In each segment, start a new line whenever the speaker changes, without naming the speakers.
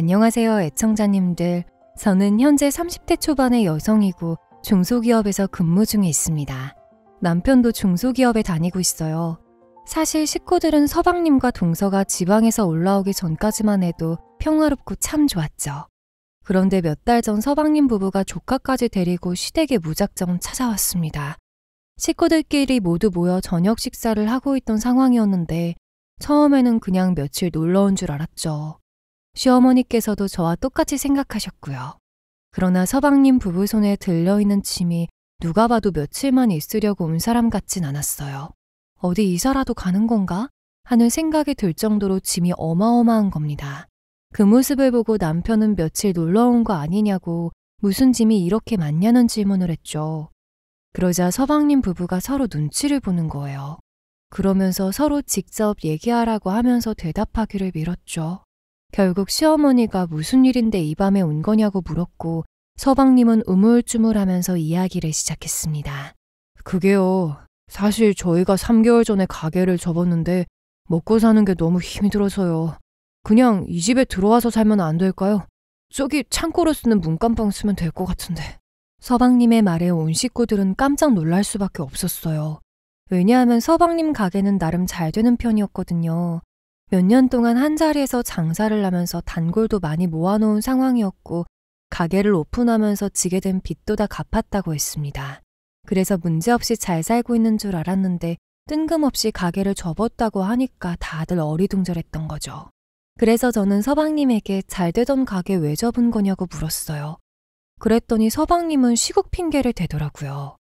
안녕하세요, 애청자님들. 저는 현재 30대 초반의 여성이고 중소기업에서 근무 중에 있습니다. 남편도 중소기업에 다니고 있어요. 사실 식구들은 서방님과 동서가 지방에서 올라오기 전까지만 해도 평화롭고 참 좋았죠. 그런데 몇 달 전 서방님 부부가 조카까지 데리고 시댁에 무작정 찾아왔습니다. 식구들끼리 모두 모여 저녁 식사를 하고 있던 상황이었는데 처음에는 그냥 며칠 놀러 온 줄 알았죠. 시어머니께서도 저와 똑같이 생각하셨고요. 그러나 서방님 부부 손에 들려있는 짐이 누가 봐도 며칠만 있으려고 온 사람 같진 않았어요. 어디 이사라도 가는 건가? 하는 생각이 들 정도로 짐이 어마어마한 겁니다. 그 모습을 보고 남편은 며칠 놀러 온 거 아니냐고 무슨 짐이 이렇게 많냐는 질문을 했죠. 그러자 서방님 부부가 서로 눈치를 보는 거예요. 그러면서 서로 직접 얘기하라고 하면서 대답하기를 미뤘죠. 결국 시어머니가 무슨 일인데 이 밤에 온 거냐고 물었고 서방님은 우물쭈물하면서 이야기를 시작했습니다. 그게요. 사실 저희가 3개월 전에 가게를 접었는데 먹고 사는 게 너무 힘이 들어서요. 그냥 이 집에 들어와서 살면 안 될까요? 저기 창고로 쓰는 문간방 쓰면 될 것 같은데. 서방님의 말에 온 식구들은 깜짝 놀랄 수밖에 없었어요. 왜냐하면 서방님 가게는 나름 잘 되는 편이었거든요. 몇 년 동안 한자리에서 장사를 하면서 단골도 많이 모아놓은 상황이었고 가게를 오픈하면서 지게 된 빚도 다 갚았다고 했습니다. 그래서 문제없이 잘 살고 있는 줄 알았는데 뜬금없이 가게를 접었다고 하니까 다들 어리둥절했던 거죠. 그래서 저는 서방님에게 잘 되던 가게 왜 접은 거냐고 물었어요. 그랬더니 서방님은 시국 핑계를 대더라고요.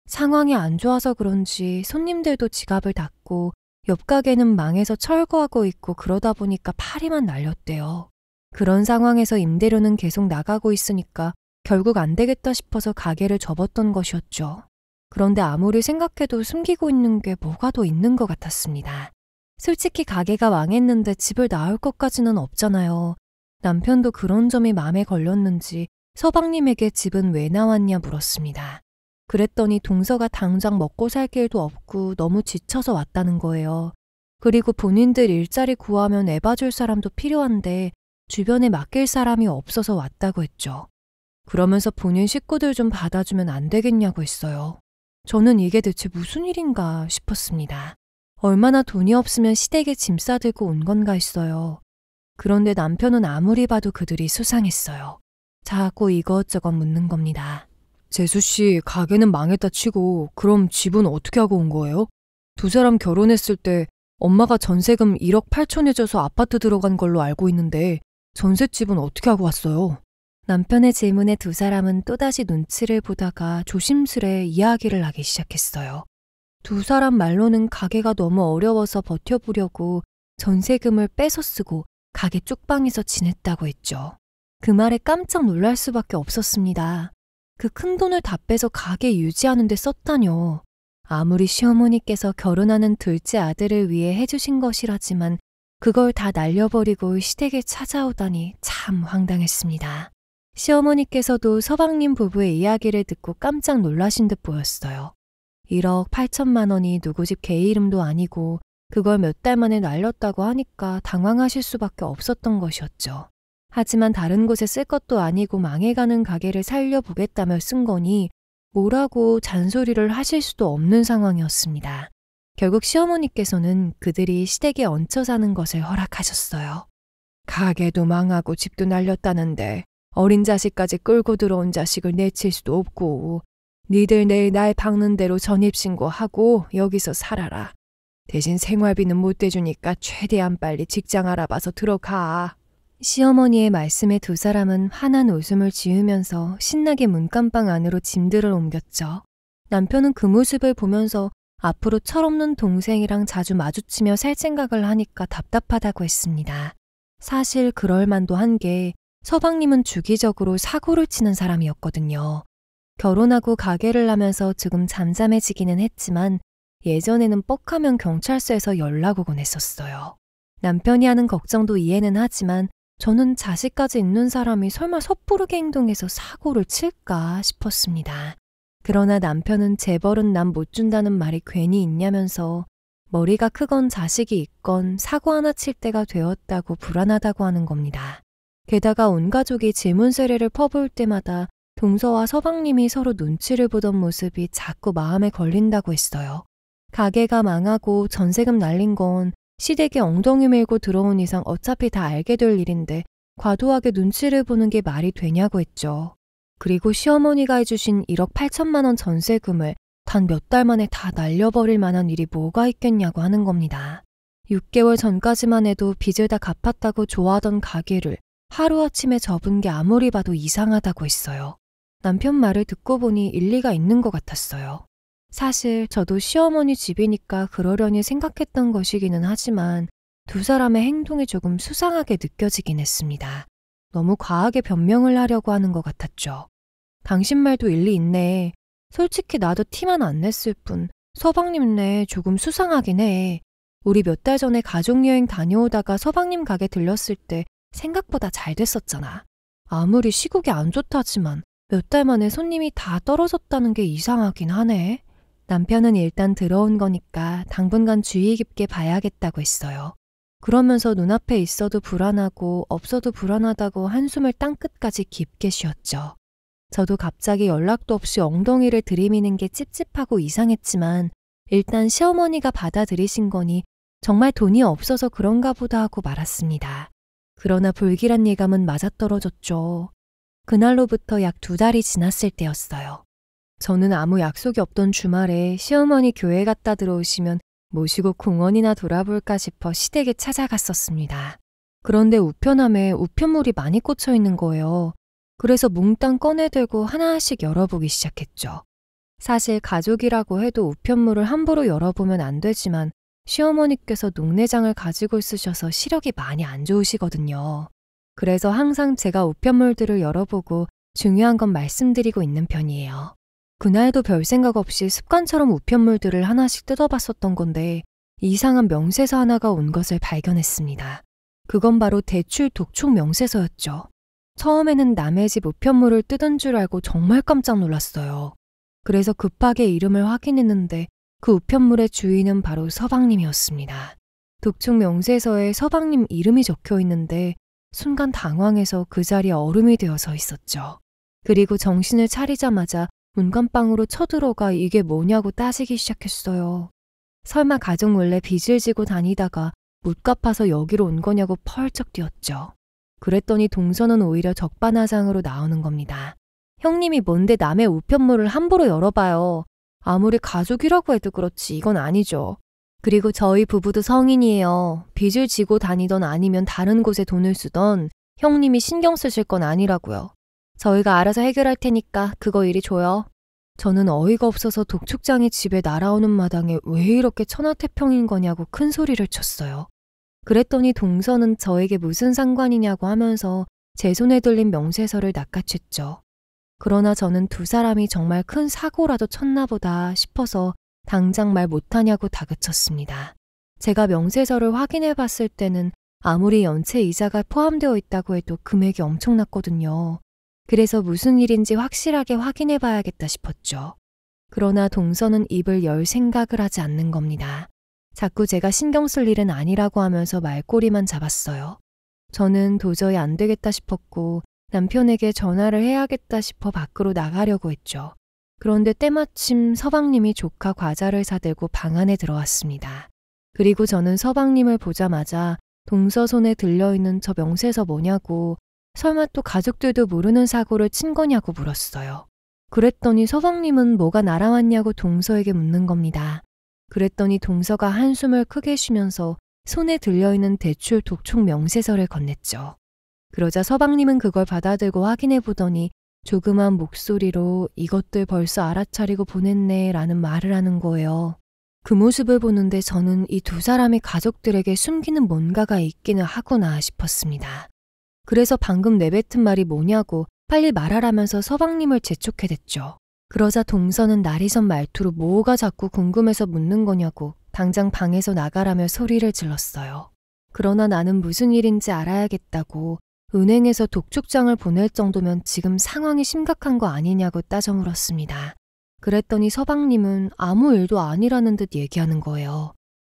상황이 안 좋아서 그런지 손님들도 지갑을 닫고 옆 가게는 망해서 철거하고 있고 그러다 보니까 파리만 날렸대요. 그런 상황에서 임대료는 계속 나가고 있으니까 결국 안 되겠다 싶어서 가게를 접었던 것이었죠. 그런데 아무리 생각해도 숨기고 있는 게 뭐가 더 있는 것 같았습니다. 솔직히 가게가 망했는데 집을 나올 것까지는 없잖아요. 남편도 그런 점이 마음에 걸렸는지 서방님에게 집은 왜 나왔냐 물었습니다. 그랬더니 동서가 당장 먹고 살 길도 없고 너무 지쳐서 왔다는 거예요. 그리고 본인들 일자리 구하면 애 봐줄 사람도 필요한데 주변에 맡길 사람이 없어서 왔다고 했죠. 그러면서 본인 식구들 좀 받아주면 안 되겠냐고 했어요. 저는 이게 대체 무슨 일인가 싶었습니다. 얼마나 돈이 없으면 시댁에 짐 싸들고 온 건가 했어요. 그런데 남편은 아무리 봐도 그들이 수상했어요. 자꾸 이것저것 묻는 겁니다. 재수씨, 가게는 망했다 치고 그럼 집은 어떻게 하고 온 거예요? 두 사람 결혼했을 때 엄마가 전세금 1억 8천 내줘서 아파트 들어간 걸로 알고 있는데 전셋집은 어떻게 하고 왔어요? 남편의 질문에 두 사람은 또다시 눈치를 보다가 조심스레 이야기를 하기 시작했어요. 두 사람 말로는 가게가 너무 어려워서 버텨보려고 전세금을 빼서 쓰고 가게 쪽방에서 지냈다고 했죠. 그 말에 깜짝 놀랄 수밖에 없었습니다. 그 큰 돈을 다 빼서 가게 유지하는 데 썼다뇨. 아무리 시어머니께서 결혼하는 둘째 아들을 위해 해주신 것이라지만 그걸 다 날려버리고 시댁에 찾아오다니 참 황당했습니다. 시어머니께서도 서방님 부부의 이야기를 듣고 깜짝 놀라신 듯 보였어요. 1억 8천만 원이 누구 집 개 이름도 아니고 그걸 몇 달 만에 날렸다고 하니까 당황하실 수밖에 없었던 것이었죠. 하지만 다른 곳에 쓸 것도 아니고 망해가는 가게를 살려보겠다며 쓴 거니 뭐라고 잔소리를 하실 수도 없는 상황이었습니다. 결국 시어머니께서는 그들이 시댁에 얹혀 사는 것을 허락하셨어요. 가게도 망하고 집도 날렸다는데 어린 자식까지 끌고 들어온 자식을 내칠 수도 없고 니들 내일 날 박는 대로 전입신고하고 여기서 살아라. 대신 생활비는 못 대주니까 최대한 빨리 직장 알아봐서 들어가. 시어머니의 말씀에 두 사람은 환한 웃음을 지으면서 신나게 문간방 안으로 짐들을 옮겼죠. 남편은 그 모습을 보면서 앞으로 철없는 동생이랑 자주 마주치며 살 생각을 하니까 답답하다고 했습니다. 사실 그럴 만도 한 게 서방님은 주기적으로 사고를 치는 사람이었거든요. 결혼하고 가게를 하면서 조금 잠잠해지기는 했지만 예전에는 뻑하면 경찰서에서 연락 오곤 했었어요. 남편이 하는 걱정도 이해는 하지만 저는 자식까지 있는 사람이 설마 섣부르게 행동해서 사고를 칠까 싶었습니다. 그러나 남편은 재벌은 남 못 준다는 말이 괜히 있냐면서 머리가 크건 자식이 있건 사고 하나 칠 때가 되었다고 불안하다고 하는 겁니다. 게다가 온 가족이 질문 세례를 퍼부을 때마다 동서와 서방님이 서로 눈치를 보던 모습이 자꾸 마음에 걸린다고 했어요. 가게가 망하고 전세금 날린 건 시댁에 엉덩이 밀고 들어온 이상 어차피 다 알게 될 일인데 과도하게 눈치를 보는 게 말이 되냐고 했죠. 그리고 시어머니가 해주신 1억 8천만 원 전세금을 단 몇 달 만에 다 날려버릴 만한 일이 뭐가 있겠냐고 하는 겁니다. 6개월 전까지만 해도 빚을 다 갚았다고 좋아하던 가게를 하루아침에 접은 게 아무리 봐도 이상하다고 했어요. 남편 말을 듣고 보니 일리가 있는 것 같았어요. 사실 저도 시어머니 집이니까 그러려니 생각했던 것이기는 하지만 두 사람의 행동이 조금 수상하게 느껴지긴 했습니다. 너무 과하게 변명을 하려고 하는 것 같았죠. 당신 말도 일리 있네. 솔직히 나도 티만 안 냈을 뿐 서방님네 조금 수상하긴 해. 우리 몇 달 전에 가족여행 다녀오다가 서방님 가게 들렸을 때 생각보다 잘 됐었잖아. 아무리 시국이 안 좋다지만 몇 달 만에 손님이 다 떨어졌다는 게 이상하긴 하네. 남편은 일단 들어온 거니까 당분간 주의 깊게 봐야겠다고 했어요. 그러면서 눈앞에 있어도 불안하고 없어도 불안하다고 한숨을 땅끝까지 깊게 쉬었죠. 저도 갑자기 연락도 없이 엉덩이를 들이미는 게 찝찝하고 이상했지만 일단 시어머니가 받아들이신 거니 정말 돈이 없어서 그런가 보다 하고 말았습니다. 그러나 불길한 예감은 맞아떨어졌죠. 그날로부터 약 2달이 지났을 때였어요. 저는 아무 약속이 없던 주말에 시어머니 교회 갔다 들어오시면 모시고 공원이나 돌아볼까 싶어 시댁에 찾아갔었습니다. 그런데 우편함에 우편물이 많이 꽂혀 있는 거예요. 그래서 몽땅 꺼내들고 하나씩 열어보기 시작했죠. 사실 가족이라고 해도 우편물을 함부로 열어보면 안 되지만 시어머니께서 녹내장을 가지고 있으셔서 시력이 많이 안 좋으시거든요. 그래서 항상 제가 우편물들을 열어보고 중요한 건 말씀드리고 있는 편이에요. 그날도 별 생각 없이 습관처럼 우편물들을 하나씩 뜯어봤었던 건데 이상한 명세서 하나가 온 것을 발견했습니다. 그건 바로 대출 독촉 명세서였죠. 처음에는 남의 집 우편물을 뜯은 줄 알고 정말 깜짝 놀랐어요. 그래서 급하게 이름을 확인했는데 그 우편물의 주인은 바로 서방님이었습니다. 독촉 명세서에 서방님 이름이 적혀 있는데 순간 당황해서 그 자리에 얼음이 되어 서 있었죠. 그리고 정신을 차리자마자 문간방으로 쳐들어가 이게 뭐냐고 따지기 시작했어요. 설마 가족 몰래 빚을 지고 다니다가 못 갚아서 여기로 온 거냐고 펄쩍 뛰었죠. 그랬더니 동서는 오히려 적반하장으로 나오는 겁니다. 형님이 뭔데 남의 우편물을 함부로 열어봐요. 아무리 가족이라고 해도 그렇지 이건 아니죠. 그리고 저희 부부도 성인이에요. 빚을 지고 다니던 아니면 다른 곳에 돈을 쓰던 형님이 신경 쓰실 건 아니라고요. 저희가 알아서 해결할 테니까 그거 이리 줘요. 저는 어이가 없어서 독촉장이 집에 날아오는 마당에 왜 이렇게 천하태평인 거냐고 큰 소리를 쳤어요. 그랬더니 동서는 저에게 무슨 상관이냐고 하면서 제 손에 들린 명세서를 낚아챘죠. 그러나 저는 두 사람이 정말 큰 사고라도 쳤나 보다 싶어서 당장 말 못하냐고 다그쳤습니다. 제가 명세서를 확인해 봤을 때는 아무리 연체 이자가 포함되어 있다고 해도 금액이 엄청났거든요. 그래서 무슨 일인지 확실하게 확인해 봐야겠다 싶었죠. 그러나 동서는 입을 열 생각을 하지 않는 겁니다. 자꾸 제가 신경 쓸 일은 아니라고 하면서 말꼬리만 잡았어요. 저는 도저히 안 되겠다 싶었고 남편에게 전화를 해야겠다 싶어 밖으로 나가려고 했죠. 그런데 때마침 서방님이 조카 과자를 사들고 방 안에 들어왔습니다. 그리고 저는 서방님을 보자마자 동서 손에 들려있는 저 명세서 뭐냐고 설마 또 가족들도 모르는 사고를 친 거냐고 물었어요. 그랬더니 서방님은 뭐가 날아왔냐고 동서에게 묻는 겁니다. 그랬더니 동서가 한숨을 크게 쉬면서 손에 들려있는 대출 독촉 명세서를 건넸죠. 그러자 서방님은 그걸 받아들고 확인해 보더니 조그만 목소리로 이것들 벌써 알아차리고 보냈네 라는 말을 하는 거예요. 그 모습을 보는데 저는 이 두 사람이 가족들에게 숨기는 뭔가가 있기는 하구나 싶었습니다. 그래서 방금 내뱉은 말이 뭐냐고 빨리 말하라면서 서방님을 재촉해댔죠. 그러자 동서는 나리선 말투로 뭐가 자꾸 궁금해서 묻는 거냐고 당장 방에서 나가라며 소리를 질렀어요. 그러나 나는 무슨 일인지 알아야겠다고 은행에서 독촉장을 보낼 정도면 지금 상황이 심각한 거 아니냐고 따져 물었습니다. 그랬더니 서방님은 아무 일도 아니라는 듯 얘기하는 거예요.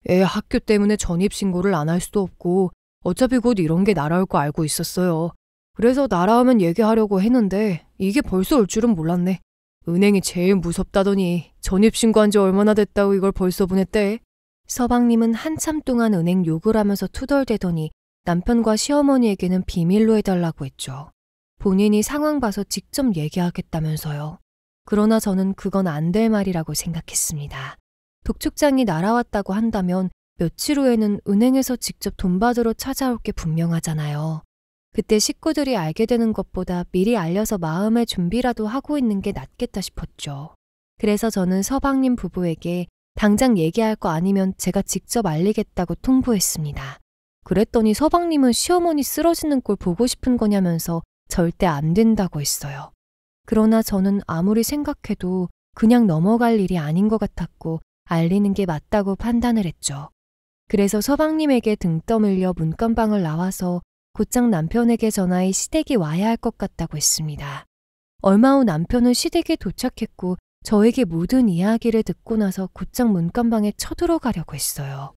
애 학교 때문에 전입신고를 안 할 수도 없고 어차피 곧 이런 게 날아올 거 알고 있었어요.
그래서 날아오면 얘기하려고 했는데 이게 벌써 올 줄은 몰랐네. 은행이 제일 무섭다더니 전입신고한 지 얼마나 됐다고 이걸 벌써 보냈대.
서방님은 한참 동안 은행 욕을 하면서 투덜대더니 남편과 시어머니에게는 비밀로 해달라고 했죠. 본인이 상황 봐서 직접 얘기하겠다면서요. 그러나 저는 그건 안 될 말이라고 생각했습니다. 독촉장이 날아왔다고 한다면 며칠 후에는 은행에서 직접 돈 받으러 찾아올 게 분명하잖아요. 그때 식구들이 알게 되는 것보다 미리 알려서 마음의 준비라도 하고 있는 게 낫겠다 싶었죠. 그래서 저는 서방님 부부에게 당장 얘기할 거 아니면 제가 직접 알리겠다고 통보했습니다. 그랬더니 서방님은 시어머니 쓰러지는 꼴 보고 싶은 거냐면서 절대 안 된다고 했어요. 그러나 저는 아무리 생각해도 그냥 넘어갈 일이 아닌 것 같았고 알리는 게 맞다고 판단을 했죠. 그래서 서방님에게 등 떠밀려 문간방을 나와서 곧장 남편에게 전화해 시댁이 와야 할 것 같다고 했습니다. 얼마 후 남편은 시댁에 도착했고 저에게 모든 이야기를 듣고 나서 곧장 문간방에 쳐들어가려고 했어요.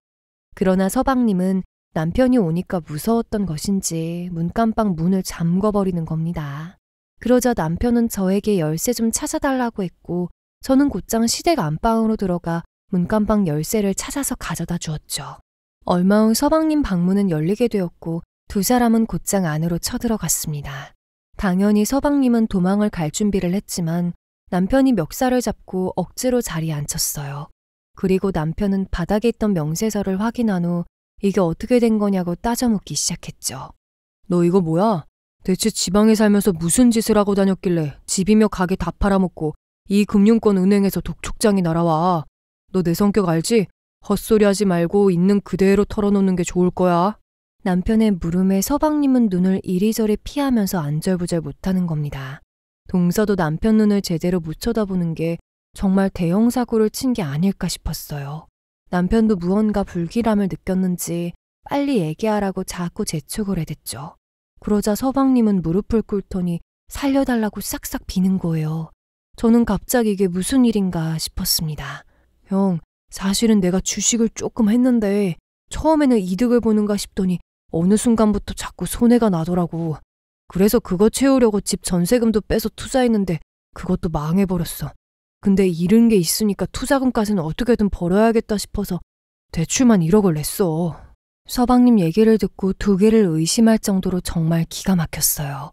그러나 서방님은 남편이 오니까 무서웠던 것인지 문간방 문을 잠궈버리는 겁니다. 그러자 남편은 저에게 열쇠 좀 찾아달라고 했고 저는 곧장 시댁 안방으로 들어가 문간방 열쇠를 찾아서 가져다 주었죠. 얼마 후 서방님 방문은 열리게 되었고 두 사람은 곧장 안으로 쳐들어갔습니다. 당연히 서방님은 도망을 갈 준비를 했지만 남편이 멱살을 잡고 억지로 자리에 앉혔어요. 그리고 남편은 바닥에 있던 명세서를 확인한 후 이게 어떻게 된 거냐고 따져묻기 시작했죠.
너 이거 뭐야? 대체 지방에 살면서 무슨 짓을 하고 다녔길래 집이며 가게 다 팔아먹고 이 금융권 은행에서 독촉장이 날아와. 너 내 성격 알지? 헛소리 하지 말고 있는 그대로 털어놓는 게 좋을 거야.
남편의 물음에 서방님은 눈을 이리저리 피하면서 안절부절 못하는 겁니다. 동서도 남편 눈을 제대로 못 쳐다보는 게 정말 대형 사고를 친 게 아닐까 싶었어요. 남편도 무언가 불길함을 느꼈는지 빨리 얘기하라고 자꾸 재촉을 해댔죠. 그러자 서방님은 무릎을 꿇더니 살려달라고 싹싹 비는 거예요. 저는 갑자기 이게 무슨 일인가 싶었습니다.
형, 사실은 내가 주식을 조금 했는데 처음에는 이득을 보는가 싶더니 어느 순간부터 자꾸 손해가 나더라고. 그래서 그거 채우려고 집 전세금도 빼서 투자했는데 그것도 망해버렸어. 근데 잃은 게 있으니까 투자금까지는 어떻게든 벌어야겠다 싶어서 대출만 1억을 냈어.
서방님 얘기를 듣고 두 개를 의심할 정도로 정말 기가 막혔어요.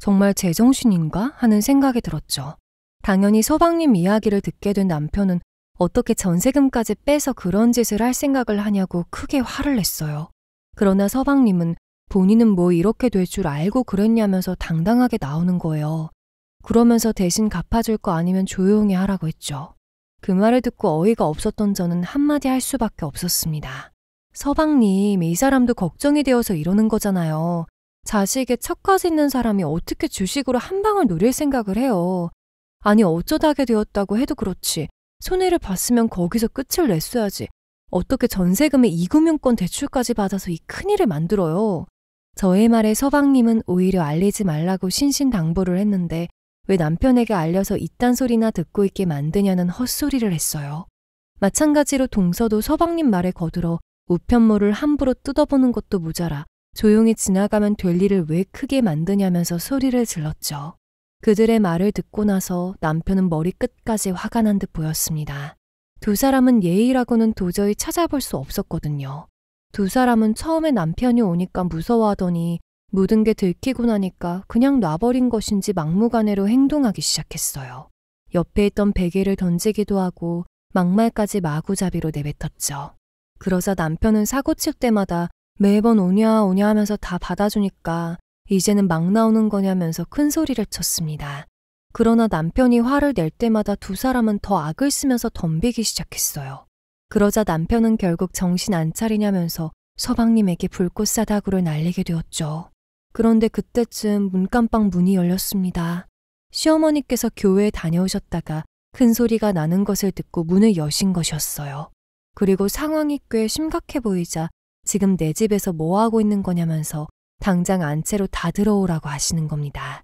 정말 제정신인가 하는 생각이 들었죠. 당연히 서방님 이야기를 듣게 된 남편은 어떻게 전세금까지 빼서 그런 짓을 할 생각을 하냐고 크게 화를 냈어요. 그러나 서방님은 본인은 뭐 이렇게 될 줄 알고 그랬냐면서 당당하게 나오는 거예요. 그러면서 대신 갚아줄 거 아니면 조용히 하라고 했죠. 그 말을 듣고 어이가 없었던 저는 한마디 할 수밖에 없었습니다. 서방님, 이 사람도 걱정이 되어서 이러는 거잖아요. 자식의 척까지 있는 사람이 어떻게 주식으로 한 방을 노릴 생각을 해요. 아니 어쩌다 하게 되었다고 해도 그렇지. 손해를 봤으면 거기서 끝을 냈어야지. 어떻게 전세금에 이금융권 대출까지 받아서 이 큰일을 만들어요. 저의 말에 서방님은 오히려 알리지 말라고 신신당부를 했는데 왜 남편에게 알려서 이딴 소리나 듣고 있게 만드냐는 헛소리를 했어요. 마찬가지로 동서도 서방님 말에 거들어 우편물을 함부로 뜯어보는 것도 모자라 조용히 지나가면 될 일을 왜 크게 만드냐면서 소리를 질렀죠. 그들의 말을 듣고 나서 남편은 머리끝까지 화가 난 듯 보였습니다. 두 사람은 예의라고는 도저히 찾아볼 수 없었거든요. 두 사람은 처음에 남편이 오니까 무서워하더니 모든 게 들키고 나니까 그냥 놔버린 것인지 막무가내로 행동하기 시작했어요. 옆에 있던 베개를 던지기도 하고 막말까지 마구잡이로 내뱉었죠. 그러자 남편은 사고칠 때마다 매번 오냐 오냐 하면서 다 받아주니까 이제는 막 나오는 거냐면서 큰 소리를 쳤습니다. 그러나 남편이 화를 낼 때마다 두 사람은 더 악을 쓰면서 덤비기 시작했어요. 그러자 남편은 결국 정신 안 차리냐면서 서방님에게 불꽃사다구를 날리게 되었죠. 그런데 그때쯤 문간방 문이 열렸습니다. 시어머니께서 교회에 다녀오셨다가 큰 소리가 나는 것을 듣고 문을 여신 것이었어요. 그리고 상황이 꽤 심각해 보이자 지금 내 집에서 뭐 하고 있는 거냐면서 당장 안채로 다 들어오라고 하시는 겁니다.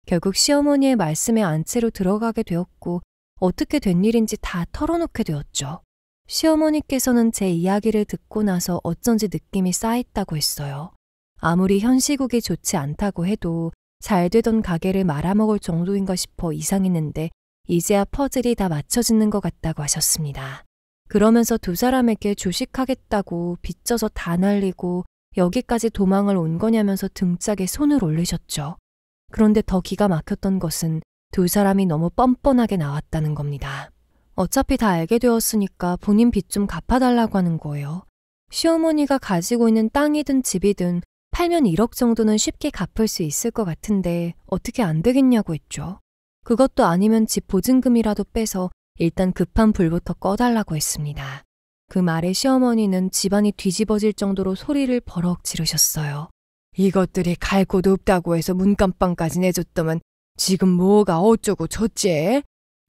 결국 시어머니의 말씀에 안채로 들어가게 되었고 어떻게 된 일인지 다 털어놓게 되었죠. 시어머니께서는 제 이야기를 듣고 나서 어쩐지 느낌이 쌓였다고 했어요. 아무리 현 시국이 좋지 않다고 해도 잘 되던 가게를 말아먹을 정도인가 싶어 이상했는데 이제야 퍼즐이 다 맞춰지는 것 같다고 하셨습니다. 그러면서 두 사람에게 주식하겠다고 빚져서 다 날리고 여기까지 도망을 온 거냐면서 등짝에 손을 올리셨죠. 그런데 더 기가 막혔던 것은 두 사람이 너무 뻔뻔하게 나왔다는 겁니다. 어차피 다 알게 되었으니까 본인 빚 좀 갚아달라고 하는 거예요. 시어머니가 가지고 있는 땅이든 집이든 팔면 1억 정도는 쉽게 갚을 수 있을 것 같은데 어떻게 안 되겠냐고 했죠. 그것도 아니면 집 보증금이라도 빼서 일단 급한 불부터 꺼달라고 했습니다. 그 말에 시어머니는 집안이 뒤집어질 정도로 소리를 버럭 지르셨어요.
이것들이 갈 곳 없다고 해서 문간방까지 내줬더만 지금 뭐가 어쩌고 저째?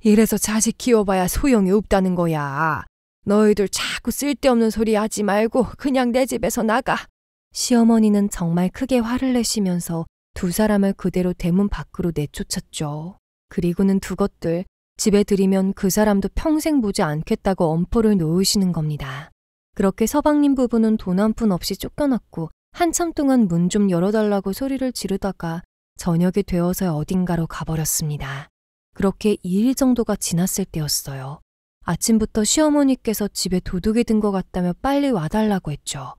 이래서 자식 키워봐야 소용이 없다는 거야. 너희들 자꾸 쓸데없는 소리 하지 말고 그냥 내 집에서 나가.
시어머니는 정말 크게 화를 내시면서 두 사람을 그대로 대문 밖으로 내쫓았죠. 그리고는 두 것들 집에 들이면 그 사람도 평생 보지 않겠다고 엄포를 놓으시는 겁니다. 그렇게 서방님 부부는 돈 한 푼 없이 쫓겨났고 한참 동안 문 좀 열어달라고 소리를 지르다가 저녁이 되어서 어딘가로 가버렸습니다. 그렇게 2일 정도가 지났을 때였어요. 아침부터 시어머니께서 집에 도둑이 든 것 같다며 빨리 와달라고 했죠.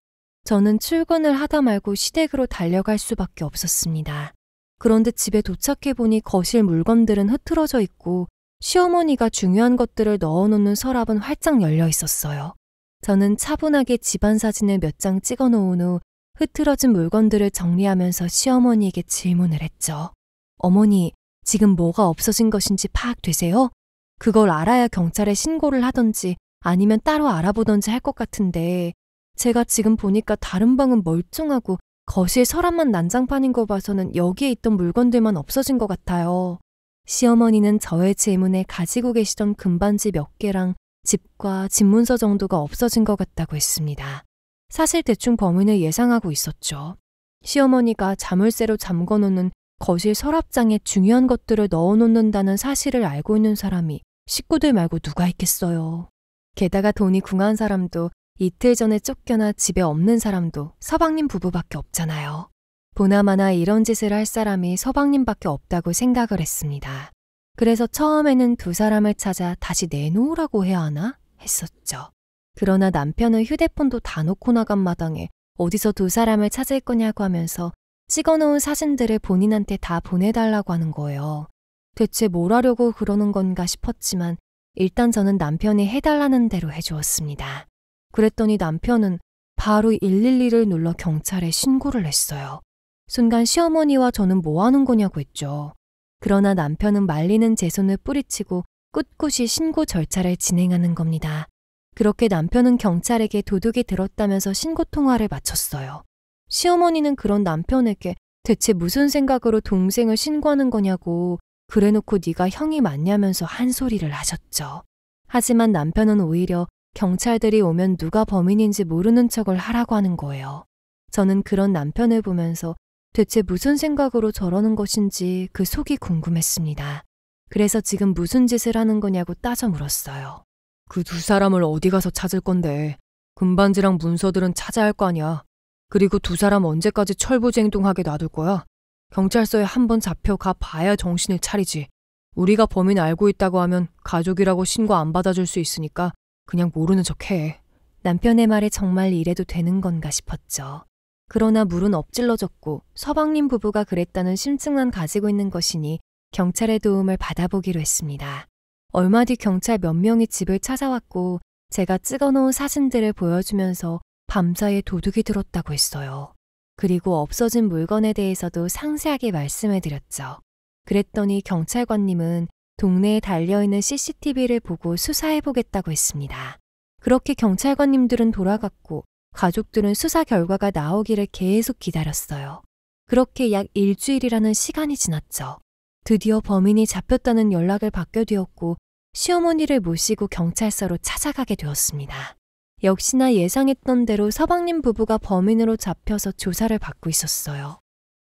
저는 출근을 하다 말고 시댁으로 달려갈 수밖에 없었습니다. 그런데 집에 도착해보니 거실 물건들은 흐트러져 있고 시어머니가 중요한 것들을 넣어놓는 서랍은 활짝 열려 있었어요. 저는 차분하게 집안 사진을 몇 장 찍어 놓은 후 흐트러진 물건들을 정리하면서 시어머니에게 질문을 했죠. 어머니, 지금 뭐가 없어진 것인지 파악되세요? 그걸 알아야 경찰에 신고를 하던지 아니면 따로 알아보던지 할 것 같은데 제가 지금 보니까 다른 방은 멀쩡하고 거실 서랍만 난장판인 거 봐서는 여기에 있던 물건들만 없어진 것 같아요. 시어머니는 저의 질문에 가지고 계시던 금반지 몇 개랑 집과 집문서 정도가 없어진 것 같다고 했습니다. 사실 대충 범인을 예상하고 있었죠. 시어머니가 자물쇠로 잠궈놓는 거실 서랍장에 중요한 것들을 넣어놓는다는 사실을 알고 있는 사람이 식구들 말고 누가 있겠어요. 게다가 돈이 궁한 사람도 이틀 전에 쫓겨나 집에 없는 사람도 서방님 부부밖에 없잖아요. 보나마나 이런 짓을 할 사람이 서방님밖에 없다고 생각을 했습니다. 그래서 처음에는 두 사람을 찾아 다시 내놓으라고 해야 하나 했었죠. 그러나 남편은 휴대폰도 다 놓고 나간 마당에 어디서 두 사람을 찾을 거냐고 하면서 찍어놓은 사진들을 본인한테 다 보내달라고 하는 거예요. 대체 뭘 하려고 그러는 건가 싶었지만 일단 저는 남편이 해달라는 대로 해주었습니다. 그랬더니 남편은 바로 112를 눌러 경찰에 신고를 했어요. 순간 시어머니와 저는 뭐 하는 거냐고 했죠. 그러나 남편은 말리는 제 손을 뿌리치고 꿋꿋이 신고 절차를 진행하는 겁니다. 그렇게 남편은 경찰에게 도둑이 들었다면서 신고 통화를 마쳤어요. 시어머니는 그런 남편에게 대체 무슨 생각으로 동생을 신고하는 거냐고 그래놓고 네가 형이 맞냐면서 한 소리를 하셨죠. 하지만 남편은 오히려 경찰들이 오면 누가 범인인지 모르는 척을 하라고 하는 거예요. 저는 그런 남편을 보면서 대체 무슨 생각으로 저러는 것인지 그 속이 궁금했습니다. 그래서 지금 무슨 짓을 하는 거냐고 따져 물었어요.
그 두 사람을 어디 가서 찾을 건데 금반지랑 문서들은 찾아야 할 거 아니야. 그리고 두 사람 언제까지 철부지행동하게 놔둘 거야? 경찰서에 한번 잡혀가 봐야 정신을 차리지. 우리가 범인 알고 있다고 하면 가족이라고 신고 안 받아줄 수 있으니까 그냥 모르는 척 해.
남편의 말에 정말 이래도 되는 건가 싶었죠. 그러나 물은 엎질러졌고 서방님 부부가 그랬다는 심증만 가지고 있는 것이니 경찰의 도움을 받아보기로 했습니다. 얼마 뒤 경찰 몇 명이 집을 찾아왔고 제가 찍어놓은 사진들을 보여주면서 밤사이에 도둑이 들었다고 했어요. 그리고 없어진 물건에 대해서도 상세하게 말씀을 드렸죠. 그랬더니 경찰관님은 동네에 달려있는 CCTV를 보고 수사해보겠다고 했습니다. 그렇게 경찰관님들은 돌아갔고 가족들은 수사 결과가 나오기를 계속 기다렸어요. 그렇게 약 일주일이라는 시간이 지났죠. 드디어 범인이 잡혔다는 연락을 받게 되었고 시어머니를 모시고 경찰서로 찾아가게 되었습니다. 역시나 예상했던 대로 서방님 부부가 범인으로 잡혀서 조사를 받고 있었어요.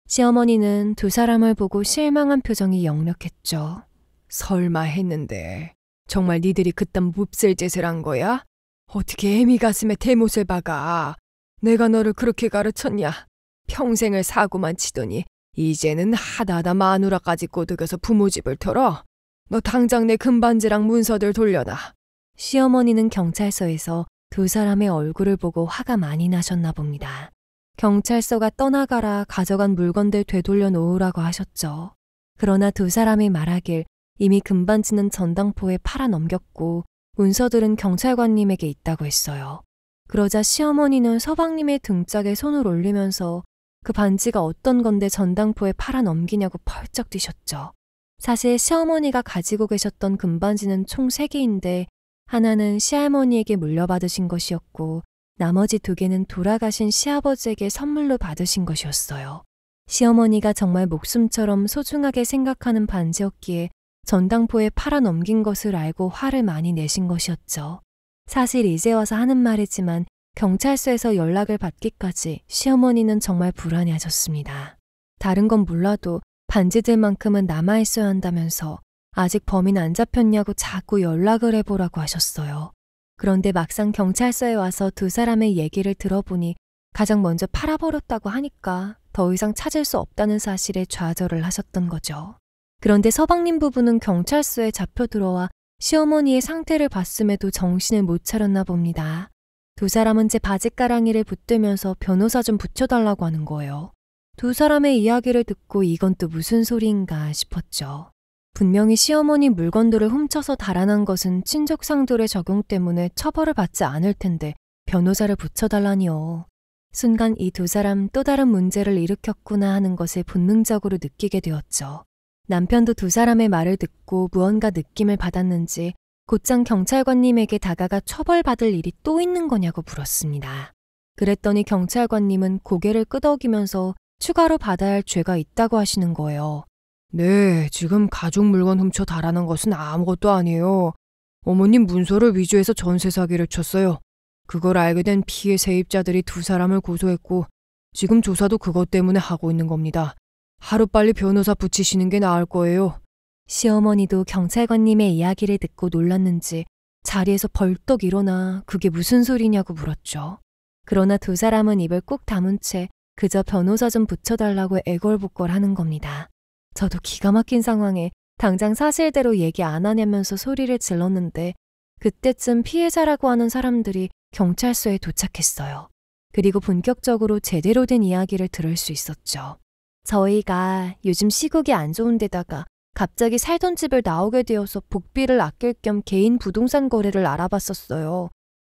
시어머니는 두 사람을 보고 실망한 표정이 역력했죠.
설마 했는데 정말 니들이 그딴 몹쓸 짓을 한 거야? 어떻게 애미 가슴에 대못을 박아? 내가 너를 그렇게 가르쳤냐? 평생을 사고만 치더니 이제는 하다하다 마누라까지 꼬드겨서 부모 집을 털어. 너 당장 내 금반지랑 문서들 돌려놔.
시어머니는 경찰서에서 두 사람의 얼굴을 보고 화가 많이 나셨나 봅니다. 경찰서가 떠나가라 가져간 물건들 되돌려 놓으라고 하셨죠. 그러나 두 사람이 말하길 이미 금반지는 전당포에 팔아 넘겼고 문서들은 경찰관님에게 있다고 했어요. 그러자 시어머니는 서방님의 등짝에 손을 올리면서 그 반지가 어떤 건데 전당포에 팔아 넘기냐고 펄쩍 뛰셨죠. 사실 시어머니가 가지고 계셨던 금반지는 총 3개인데 하나는 시할머니에게 물려받으신 것이었고 나머지 2개는 돌아가신 시아버지에게 선물로 받으신 것이었어요. 시어머니가 정말 목숨처럼 소중하게 생각하는 반지였기에 전당포에 팔아 넘긴 것을 알고 화를 많이 내신 것이었죠. 사실 이제 와서 하는 말이지만 경찰서에서 연락을 받기까지 시어머니는 정말 불안해하셨습니다. 다른 건 몰라도 반지들만큼은 남아있어야 한다면서 아직 범인 안 잡혔냐고 자꾸 연락을 해보라고 하셨어요. 그런데 막상 경찰서에 와서 두 사람의 얘기를 들어보니 가장 먼저 팔아버렸다고 하니까 더 이상 찾을 수 없다는 사실에 좌절을 하셨던 거죠. 그런데 서방님 부부는 경찰서에 잡혀 들어와 시어머니의 상태를 봤음에도 정신을 못 차렸나 봅니다. 두 사람은 제 바지가랑이를 붙들면서 변호사 좀 붙여달라고 하는 거예요. 두 사람의 이야기를 듣고 이건 또 무슨 소리인가 싶었죠. 분명히 시어머니 물건들을 훔쳐서 달아난 것은 친족상들의 적용 때문에 처벌을 받지 않을 텐데 변호사를 붙여달라니요. 순간 이 두 사람 또 다른 문제를 일으켰구나 하는 것을 본능적으로 느끼게 되었죠. 남편도 두 사람의 말을 듣고 무언가 느낌을 받았는지 곧장 경찰관님에게 다가가 처벌받을 일이 또 있는 거냐고 물었습니다. 그랬더니 경찰관님은 고개를 끄덕이면서 추가로 받아야 할 죄가 있다고 하시는 거예요.
네, 지금 가족 물건 훔쳐 달아난 것은 아무것도 아니에요. 어머님 문서를 위조해서 전세 사기를 쳤어요. 그걸 알게 된 피해 세입자들이 두 사람을 고소했고 지금 조사도 그것 때문에 하고 있는 겁니다. 하루빨리 변호사 붙이시는 게 나을 거예요.
시어머니도 경찰관님의 이야기를 듣고 놀랐는지 자리에서 벌떡 일어나 그게 무슨 소리냐고 물었죠. 그러나 두 사람은 입을 꾹 다문 채 그저 변호사 좀 붙여달라고 애걸복걸하는 겁니다. 저도 기가 막힌 상황에 당장 사실대로 얘기 안 하냐면서 소리를 질렀는데 그때쯤 피해자라고 하는 사람들이 경찰서에 도착했어요. 그리고 본격적으로 제대로 된 이야기를 들을 수 있었죠. 저희가 요즘 시국이 안 좋은 데다가 갑자기 살던 집을 나오게 되어서 복비를 아낄 겸 개인 부동산 거래를 알아봤었어요.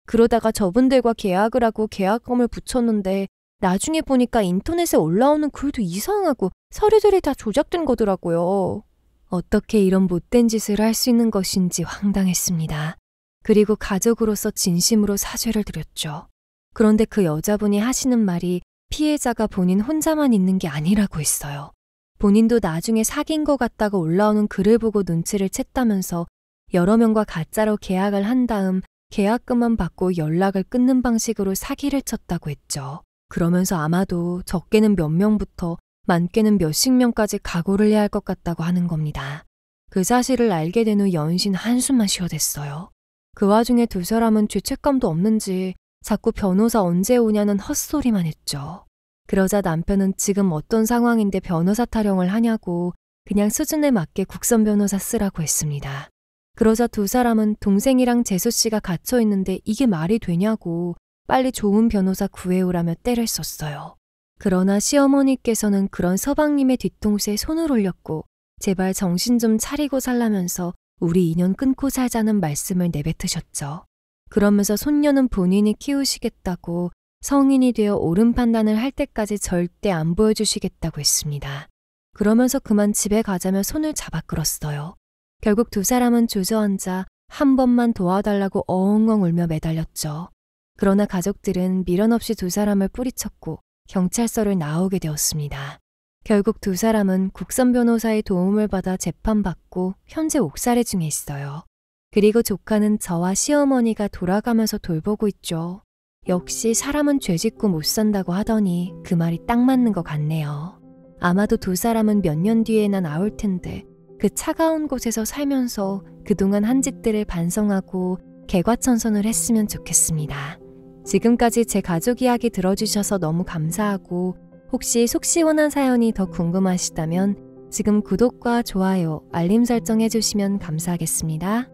그러다가 저분들과 계약을 하고 계약금을 붙였는데 나중에 보니까 인터넷에 올라오는 글도 이상하고 서류들이 다 조작된 거더라고요. 어떻게 이런 못된 짓을 할 수 있는 것인지 황당했습니다. 그리고 가족으로서 진심으로 사죄를 드렸죠. 그런데 그 여자분이 하시는 말이 피해자가 본인 혼자만 있는 게 아니라고 했어요. 본인도 나중에 사귄 것 같다고 올라오는 글을 보고 눈치를 챘다면서 여러 명과 가짜로 계약을 한 다음 계약금만 받고 연락을 끊는 방식으로 사기를 쳤다고 했죠. 그러면서 아마도 적게는 몇 명부터 많게는 몇십 명까지 각오를 해야 할 것 같다고 하는 겁니다. 그 사실을 알게 된 후 연신 한숨만 쉬어댔어요. 그 와중에 두 사람은 죄책감도 없는지 자꾸 변호사 언제 오냐는 헛소리만 했죠. 그러자 남편은 지금 어떤 상황인데 변호사 타령을 하냐고 그냥 수준에 맞게 국선 변호사 쓰라고 했습니다. 그러자 두 사람은 동생이랑 재수 씨가 갇혀 있는데 이게 말이 되냐고 빨리 좋은 변호사 구해오라며 떼를 썼어요. 그러나 시어머니께서는 그런 서방님의 뒤통수에 손을 올렸고 제발 정신 좀 차리고 살라면서 우리 인연 끊고 살자는 말씀을 내뱉으셨죠. 그러면서 손녀는 본인이 키우시겠다고 성인이 되어 옳은 판단을 할 때까지 절대 안 보여주시겠다고 했습니다. 그러면서 그만 집에 가자며 손을 잡아 끌었어요. 결국 두 사람은 주저앉아 한 번만 도와달라고 엉엉 울며 매달렸죠. 그러나 가족들은 미련 없이 두 사람을 뿌리쳤고 경찰서를 나오게 되었습니다. 결국 두 사람은 국선 변호사의 도움을 받아 재판받고 현재 옥살이 중에 있어요. 그리고 조카는 저와 시어머니가 돌아가면서 돌보고 있죠. 역시 사람은 죄짓고 못 산다고 하더니 그 말이 딱 맞는 것 같네요. 아마도 두 사람은 몇 년 뒤에나 나올 텐데 그 차가운 곳에서 살면서 그동안 한 짓들을 반성하고 개과천선을 했으면 좋겠습니다. 지금까지 제 가족 이야기 들어주셔서 너무 감사하고 혹시 속 시원한 사연이 더 궁금하시다면 지금 구독과 좋아요, 알림 설정 해주시면 감사하겠습니다.